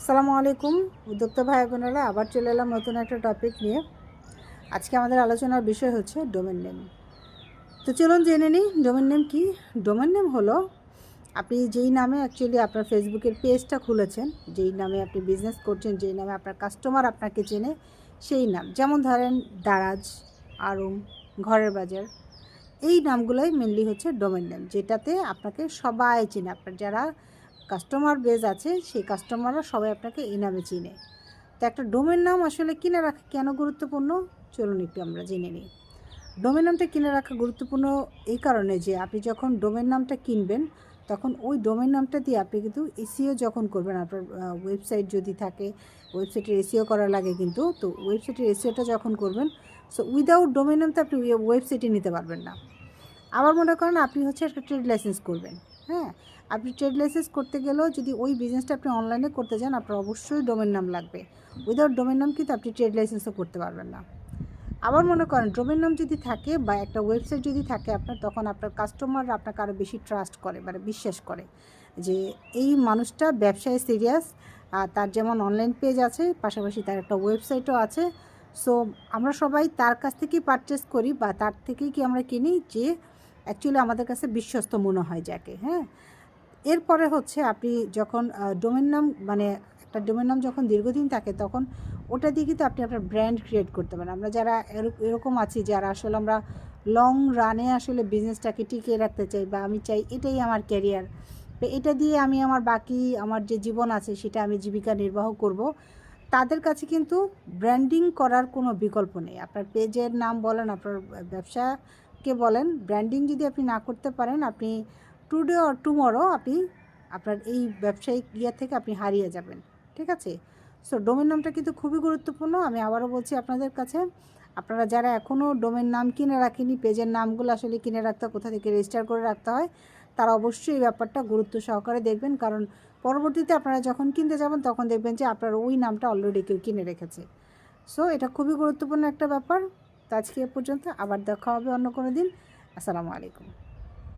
আসসালামু আলাইকুম উদ্যোক্তা ভাই বোনেরা, আবার চলে এলাম নতুন একটা টপিক নিয়ে। আজকে আমাদের আলোচনার বিষয় হচ্ছে ডোমেন নেম। তো চলুন জেনে নিই ডোমেন নেম কি। ডোমেন নেম হলো আপনি যেই নামে অ্যাকচুয়ালি আপনার ফেসবুকের পেজটা খুলেছেন, যেই নামে আপনি বিজনেস করছেন, যেই নামে আপনার কাস্টমার আপনাকে চেনে, সেই নাম। যেমন ধরেন দারাজ, আড়ং, ঘরের বাজার, এই নামগুলোই মেনলি হচ্ছে ডোমেন নেম, যেটাতে আপনাকে সবাই চেনে। আপনার যারা কাস্টমার বেজ আছে সেই কাস্টমাররা সবাই আপনাকে এই নামে চিনে। তো একটা ডোমেন নাম আসলে কিনে রাখা কেন গুরুত্বপূর্ণ, চলুন একটু আমরা জেনে নিই। ডোমেন নামটা কিনে রাখা গুরুত্বপূর্ণ এই কারণে যে আপনি যখন ডোমেন নামটা কিনবেন তখন ওই ডোমেন নামটা দিয়ে আপনি কিন্তু এসইও যখন করবেন, আপনার ওয়েবসাইট যদি থাকে, ওয়েবসাইটের এসইও করা লাগে কিন্তু, তো ওয়েবসাইটের এসইওটা যখন করবেন, সো উইদাউট ডোমেন নাম তো আপনি ওয়েবসাইটে নিতে পারবেন না। আবার মনে করেন আপনি হচ্ছে একটা ট্রেড লাইসেন্স করবেন। হ্যাঁ, আপনি ট্রেড লাইসেন্স করতে গেলেও যদি ওই বিজনেসটা আপনি অনলাইনে করতে যান, আপনার অবশ্যই ডোমেন নাম লাগবে। উইদাউট ডোমেন নাম কিন্তু আপনি ট্রেড লাইসেন্সও করতে পারবেন না। আবার মনে করেন ডোমেন নাম যদি থাকে বা একটা ওয়েবসাইট যদি থাকে আপনার, তখন আপনার কাস্টমাররা আপনাকে আরও বেশি ট্রাস্ট করে, মানে বিশ্বাস করে যে এই মানুষটা ব্যবসায় সিরিয়াস। তার যেমন অনলাইন পেজ আছে, পাশাপাশি তার একটা ওয়েবসাইটও আছে। সো আমরা সবাই তার কাছ থেকেই পারচেস করি বা তার থেকেই কি আমরা কিনি, যে অ্যাকচুয়ালি আমাদের কাছে বিশ্বস্ত মনে হয় যাকে। হ্যাঁ, এরপরে হচ্ছে আপনি যখন ডোমেন নাম, মানে একটা ডোমেন নাম যখন দীর্ঘদিন থাকে তখন ওটা দিয়ে কিন্তু আপনি আপনার ব্র্যান্ড ক্রিয়েট করতে পারেন। আমরা যারা এরকম আছি যারা আসলে আমরা লং রানে আসলে বিজনেসটাকে টিকিয়ে রাখতে চাই, বা আমি চাই এটাই আমার ক্যারিয়ার, তো এটা দিয়ে আমি আমার বাকি আমার যে জীবন আছে সেটা আমি জীবিকা নির্বাহ করব, তাদের কাছে কিন্তু ব্র্যান্ডিং করার কোনো বিকল্প নেই। আপনার পেজের নাম বলেন, আপনার ব্যবসাকে বলেন, ব্র্যান্ডিং যদি আপনি না করতে পারেন, আপনি টুডে অর টুমরো আপনি আপনার এই ব্যবসায়িক ইয়ে থেকে আপনি হারিয়ে যাবেন। ঠিক আছে? সো ডোমেন নামটা কিন্তু খুবই গুরুত্বপূর্ণ। আমি আবারও বলছি আপনাদের কাছে, আপনারা যারা এখনও ডোমেন নাম কিনে রাখেনি, পেজের নামগুলো আসলে কিনে রাখতে হয়, কোথা থেকে রেজিস্টার করে রাখতে হয়, তারা অবশ্যই এই ব্যাপারটা গুরুত্ব সহকারে দেখবেন। কারণ পরবর্তীতে আপনারা যখন কিনতে যাবেন তখন দেখবেন যে আপনার ওই নামটা অলরেডি কেউ কিনে রেখেছে। সো এটা খুবই গুরুত্বপূর্ণ একটা ব্যাপার। তো আজকে এ পর্যন্ত, আবার দেখা হবে অন্য কোনো দিন। আসসালামু আলাইকুম।